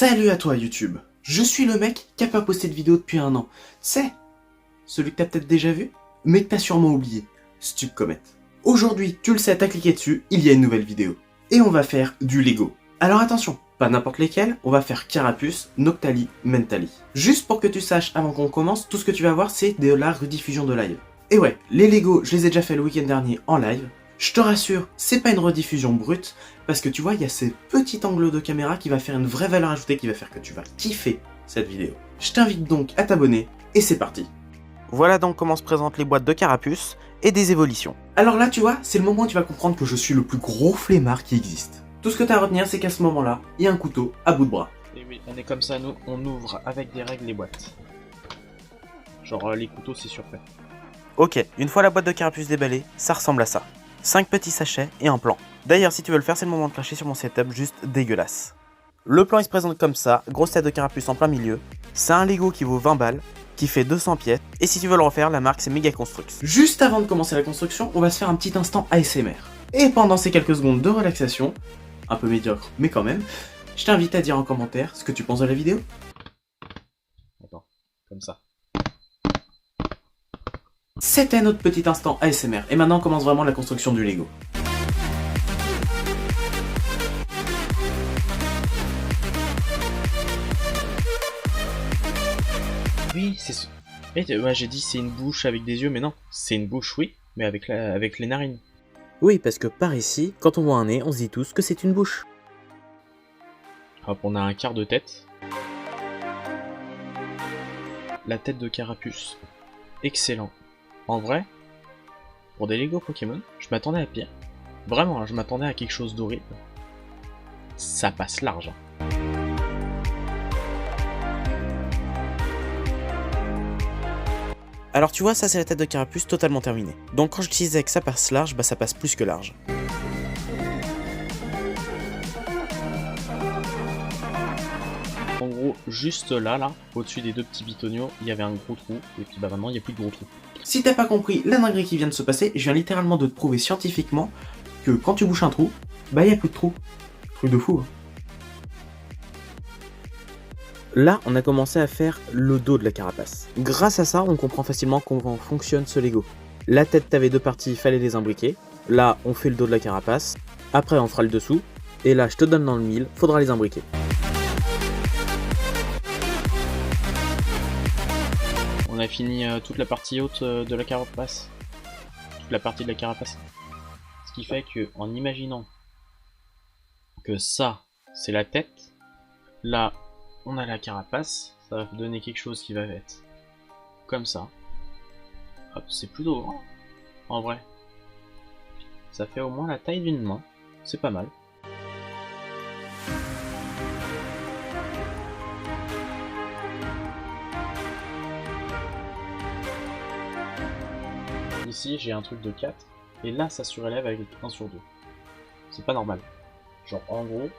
Salut à toi YouTube. Je suis le mec qui a pas posté de vidéo depuis un an. C'est celui que t'as peut-être déjà vu, mais que t'as sûrement oublié. Stup Comet. Aujourd'hui, tu le sais, t'as cliqué dessus, il y a une nouvelle vidéo. Et on va faire du Lego. Alors attention, pas n'importe lesquels, on va faire Carapuce, Noctali, Mentali. Juste pour que tu saches avant qu'on commence, tout ce que tu vas voir c'est de la rediffusion de live. Et ouais, les Lego, je les ai déjà fait le week-end dernier en live. Je te rassure, c'est pas une rediffusion brute, parce que tu vois, il y a ce petit angle de caméra qui va faire une vraie valeur ajoutée qui va faire que tu vas kiffer cette vidéo. Je t'invite donc à t'abonner, et c'est parti. Voilà donc comment se présentent les boîtes de Carapuce et des évolutions. Alors là, tu vois, c'est le moment où tu vas comprendre que je suis le plus gros flemmard qui existe. Tout ce que tu as à retenir, c'est qu'à ce moment-là, il y a un couteau à bout de bras. Et oui, on est comme ça, nous, on ouvre avec des règles les boîtes. Genre les couteaux, c'est surfait. Ok, une fois la boîte de Carapuce déballée, ça ressemble à ça. 5 petits sachets et un plan. D'ailleurs, si tu veux le faire, c'est le moment de cracher sur mon setup juste dégueulasse. Le plan il se présente comme ça, grosse tête de Carapuce en plein milieu. C'est un Lego qui vaut 20 balles, qui fait 200 pièces, et si tu veux le refaire, la marque c'est Mega Construx. Juste avant de commencer la construction, on va se faire un petit instant ASMR. Et pendant ces quelques secondes de relaxation, un peu médiocre, mais quand même, je t'invite à dire en commentaire ce que tu penses de la vidéo. Attends, comme ça. C'était notre petit instant ASMR, et maintenant on commence vraiment la construction du Lego. Oui, c'est ce... Ouais, j'ai dit c'est une bouche avec des yeux, mais non. C'est une bouche, oui, mais avec les narines. Oui, parce que par ici, quand on voit un nez, on se dit tous que c'est une bouche. Hop, on a un quart de tête. La tête de Carapuce. Excellent. En vrai, pour des Lego Pokémon, je m'attendais à pire. Vraiment, hein, je m'attendais à quelque chose d'horrible. Ça passe large. Hein. Alors tu vois, ça c'est la tête de Carapuce totalement terminée. Donc quand je disais que ça passe large, bah ça passe plus que large. En gros, juste là, au-dessus des deux petits bitoniaux, il y avait un gros trou, et puis bah maintenant il n'y a plus de gros trou. Si t'as pas compris la dinguerie qui vient de se passer, je viens littéralement de te prouver scientifiquement que quand tu bouches un trou, bah y a plus de trou. Truc de fou. Hein. Là, on a commencé à faire le dos de la carapace. Grâce à ça, on comprend facilement comment fonctionne ce Lego. La tête, t'avais deux parties, il fallait les imbriquer. Là, on fait le dos de la carapace. Après, on fera le dessous. Et là, je te donne dans le mille, faudra les imbriquer. On a fini toute la partie haute de la carapace. Toute la partie de la carapace. Ce qui fait que, en imaginant que ça, c'est la tête, là, on a la carapace, ça va donner quelque chose qui va être comme ça. Hop, c'est plutôt grand, en vrai. Ça fait au moins la taille d'une main, c'est pas mal. Ici, j'ai un truc de 4, et là, ça surélève avec 1 sur 2. C'est pas normal. Genre, en gros,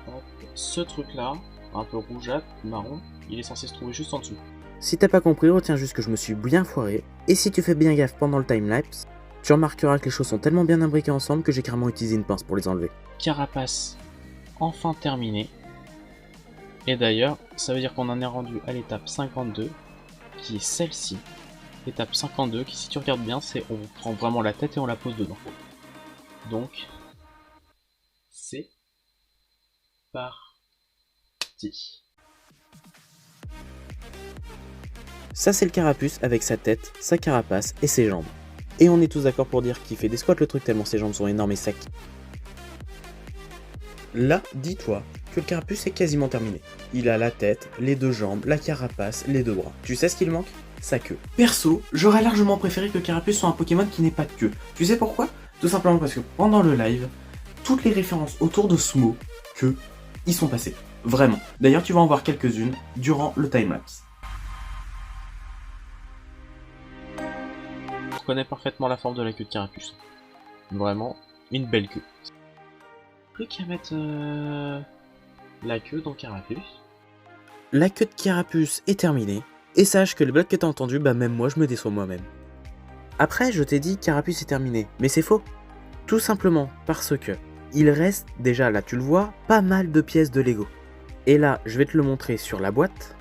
hop, ce truc-là, un peu rougeâtre, marron, il est censé se trouver juste en dessous. Si t'as pas compris, retiens juste que je me suis bien foiré. Et si tu fais bien gaffe pendant le timelapse, tu remarqueras que les choses sont tellement bien imbriquées ensemble que j'ai carrément utilisé une pince pour les enlever. Carapace enfin terminée. Et d'ailleurs, ça veut dire qu'on en est rendu à l'étape 52, qui est celle-ci. Étape 52, qui si tu regardes bien, c'est on prend vraiment la tête et on la pose dedans. Donc, c'est parti. Ça c'est le Carapuce avec sa tête, sa carapace et ses jambes. Et on est tous d'accord pour dire qu'il fait des squats le truc tellement ses jambes sont énormes et secs. Là, dis-toi que le Carapuce est quasiment terminé. Il a la tête, les deux jambes, la carapace, les deux bras. Tu sais ce qu'il manque? Sa queue. Perso, j'aurais largement préféré que le Carapuce soit un Pokémon qui n'ait pas de queue. Tu sais pourquoi? Tout simplement parce que pendant le live, toutes les références autour de ce mot, queue, y sont passées. Vraiment. D'ailleurs, tu vas en voir quelques-unes durant le timelapse. Je reconnais parfaitement la forme de la queue de Carapuce. Vraiment, une belle queue. Plus qu'à mettre la queue dans Carapuce. La queue de Carapuce est terminée. Et sache que les blagues que t'as entendues, bah même moi je me déçois moi-même. Après, je t'ai dit Carapuce est terminé, mais c'est faux. Tout simplement parce que il reste, déjà là tu le vois, pas mal de pièces de Lego. Et là, je vais te le montrer sur la boîte.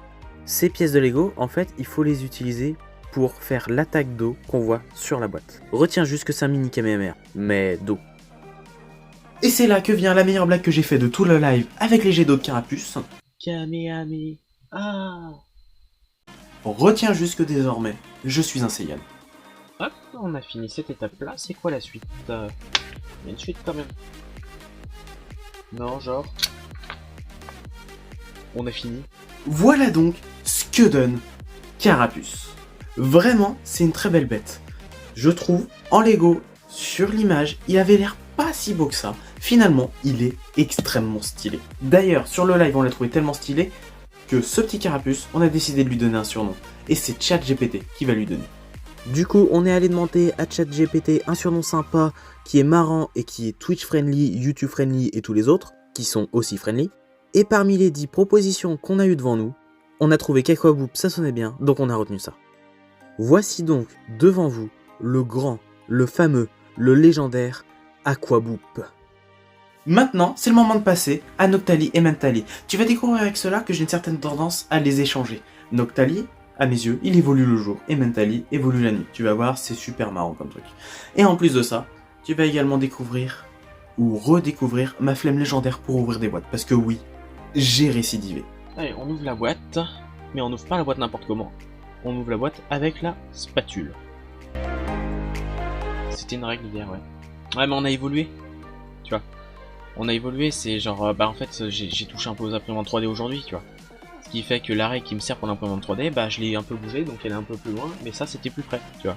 Ces pièces de Lego, en fait, il faut les utiliser pour faire l'attaque d'eau qu'on voit sur la boîte. Retiens juste que c'est un mini Kamehameha, mais d'eau. Et c'est là que vient la meilleure blague que j'ai fait de tout le live avec les jets d'eau de Carapuce. Kamehameha. Ah. Retiens juste que désormais, je suis un Saiyan. Hop, on a fini cette étape-là. C'est quoi la suite? Il y a une suite quand même. Non, genre... On a fini. Voilà donc ce que donne Carapuce. Vraiment, c'est une très belle bête. Je trouve, en Lego, sur l'image, il avait l'air pas si beau que ça. Finalement, il est extrêmement stylé. D'ailleurs, sur le live, on l'a trouvé tellement stylé que ce petit Carapuce, on a décidé de lui donner un surnom. Et c'est ChatGPT qui va lui donner. Du coup, on est allé demander à ChatGPT un surnom sympa qui est marrant et qui est Twitch friendly, YouTube friendly et tous les autres qui sont aussi friendly. Et parmi les 10 propositions qu'on a eues devant nous, on a trouvé qu'Aquaboop ça sonnait bien, donc on a retenu ça. Voici donc devant vous le grand, le fameux, le légendaire Aquaboop. Maintenant, c'est le moment de passer à Noctali et Mentali. Tu vas découvrir avec cela que j'ai une certaine tendance à les échanger. Noctali, à mes yeux, il évolue le jour et Mentali évolue la nuit. Tu vas voir, c'est super marrant comme truc. Et en plus de ça, tu vas également découvrir ou redécouvrir ma flemme légendaire pour ouvrir des boîtes. Parce que oui, j'ai récidivé. Allez, on ouvre la boîte, mais on ouvre pas la boîte n'importe comment. On ouvre la boîte avec la spatule. C'était une règle hier, ouais. Ouais, mais on a évolué. Tu vois. On a évolué, c'est genre... Bah en fait, j'ai touché un peu aux imprimantes 3D aujourd'hui, tu vois. Ce qui fait que l'arrêt qui me sert pour l'imprimante 3D, bah je l'ai un peu bougé, donc elle est un peu plus loin. Mais ça, c'était plus près, tu vois.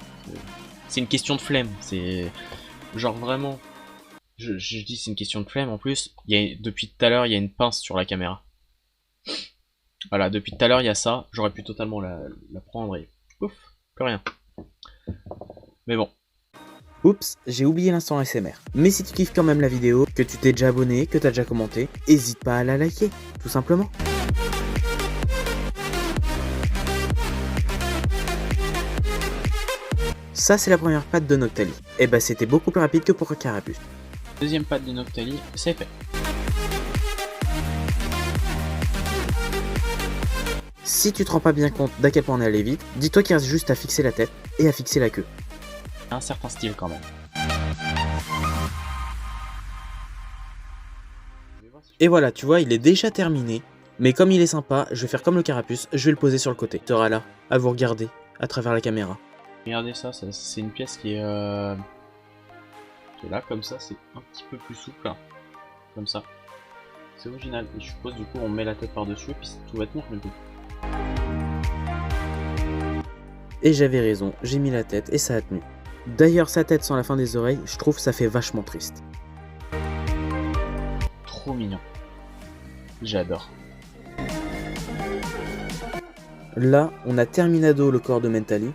C'est une question de flemme. C'est... Genre vraiment... Je dis c'est une question de flemme, en plus, depuis tout à l'heure, il y a une pince sur la caméra. Voilà, depuis tout à l'heure, il y a ça. J'aurais pu totalement la prendre et... Ouf, plus rien. Mais bon. Oups, j'ai oublié l'instant ASMR. Mais si tu kiffes quand même la vidéo, que tu t'es déjà abonné, que t'as déjà commenté, hésite pas à la liker, tout simplement. Ça c'est la première patte de Noctali. Et bah c'était beaucoup plus rapide que pour Carapuce. Deuxième patte de Noctali, c'est fait. Si tu te rends pas bien compte d'à quel point on est allé vite, dis-toi qu'il reste juste à fixer la tête et à fixer la queue. Un certain style quand même. Et voilà, tu vois, il est déjà terminé. Mais comme il est sympa, je vais faire comme le Carapuce, je vais le poser sur le côté. Il sera là, à vous regarder, à travers la caméra. Regardez ça, c'est une pièce qui est là, comme ça, c'est un petit peu plus souple, hein. Comme ça. C'est original, et je suppose du coup on met la tête par-dessus, et puis tout va tenir le coup. Et j'avais raison, j'ai mis la tête et ça a tenu. D'ailleurs sa tête sans la fin des oreilles, je trouve ça fait vachement triste. Trop mignon. J'adore. Là, on a terminado le corps de Mentali.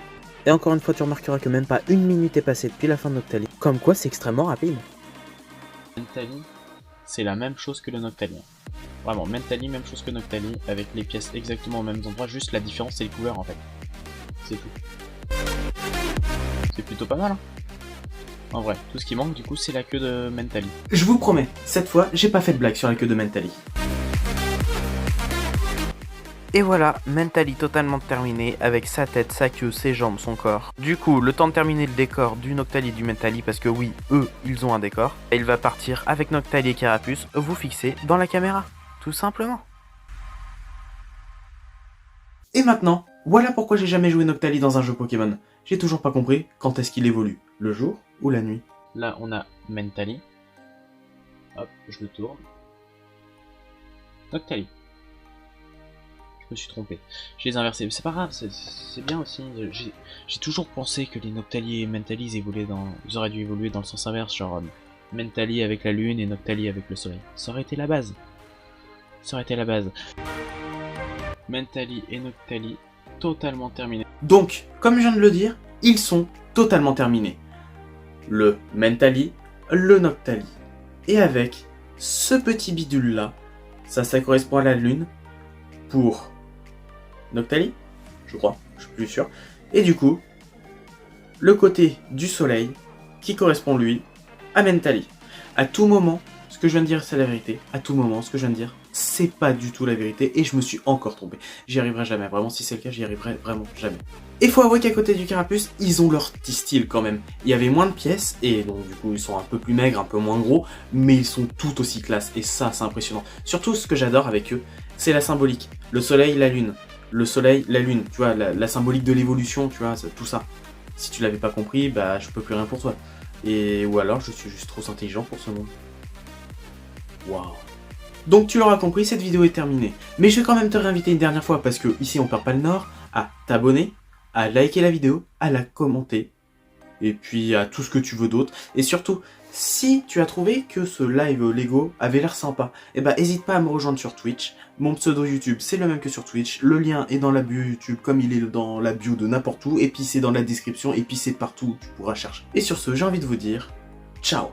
Et encore une fois, tu remarqueras que même pas une minute est passée depuis la fin de Noctali. Comme quoi, c'est extrêmement rapide. Mentali, c'est la même chose que le Noctali. Vraiment, Mentali, même chose que Noctali, avec les pièces exactement aux mêmes endroits, juste la différence c'est les couleurs en fait. C'est tout. C'est plutôt pas mal, hein. En vrai, tout ce qui manque du coup c'est la queue de Mentali. Je vous promets, cette fois, j'ai pas fait de blague sur la queue de Mentali. Et voilà, Mentali totalement terminé, avec sa tête, sa queue, ses jambes, son corps. Du coup, le temps de terminer le décor du Noctali et du Mentali, parce que oui, eux, ils ont un décor. Et il va partir avec Noctali et Carapuce, vous fixer dans la caméra, tout simplement. Et maintenant, voilà pourquoi j'ai jamais joué Noctali dans un jeu Pokémon. J'ai toujours pas compris quand est-ce qu'il évolue, le jour ou la nuit. Là on a Mentali. Hop, je le tourne. Noctali. Je me suis trompé. Je les ai inversés, mais c'est pas grave, c'est bien aussi. J'ai toujours pensé que les Noctali et Mentali ils auraient dû évoluer dans le sens inverse, genre Mentali avec la lune et Noctali avec le soleil. Ça aurait été la base. Ça aurait été la base. Mentali et Noctali totalement terminés. Donc, comme je viens de le dire, ils sont totalement terminés. Le Mentali, le Noctali. Et avec ce petit bidule là, ça correspond à la lune pour Noctali, je crois, je suis plus sûr. Et du coup, le côté du soleil qui correspond lui à Mentali. À tout moment, ce que je viens de dire c'est la vérité. À tout moment, ce que je viens de dire c'est pas du tout la vérité et je me suis encore trompé. J'y arriverai jamais, vraiment si c'est le cas, j'y arriverai vraiment jamais. Et faut avouer qu'à côté du carapuce, ils ont leur petit style quand même. Il y avait moins de pièces et donc du coup ils sont un peu plus maigres, un peu moins gros, mais ils sont tout aussi classe et ça c'est impressionnant. Surtout ce que j'adore avec eux, c'est la symbolique. Le soleil, la lune. Le soleil, la lune, tu vois, la symbolique de l'évolution, tu vois, tout ça. Si tu l'avais pas compris, bah je peux plus rien pour toi. Ou alors je suis juste trop intelligent pour ce monde. Waouh. Donc tu l'auras compris, cette vidéo est terminée. Mais je vais quand même te réinviter une dernière fois parce que ici on perd pas le nord, à t'abonner, à liker la vidéo, à la commenter, et puis à tout ce que tu veux d'autre. Et surtout, si tu as trouvé que ce live Lego avait l'air sympa, eh ben n'hésite pas à me rejoindre sur Twitch. Mon pseudo YouTube c'est le même que sur Twitch, le lien est dans la bio YouTube comme il est dans la bio de n'importe où, et puis c'est dans la description, et puis c'est partout où tu pourras chercher. Et sur ce, j'ai envie de vous dire, ciao.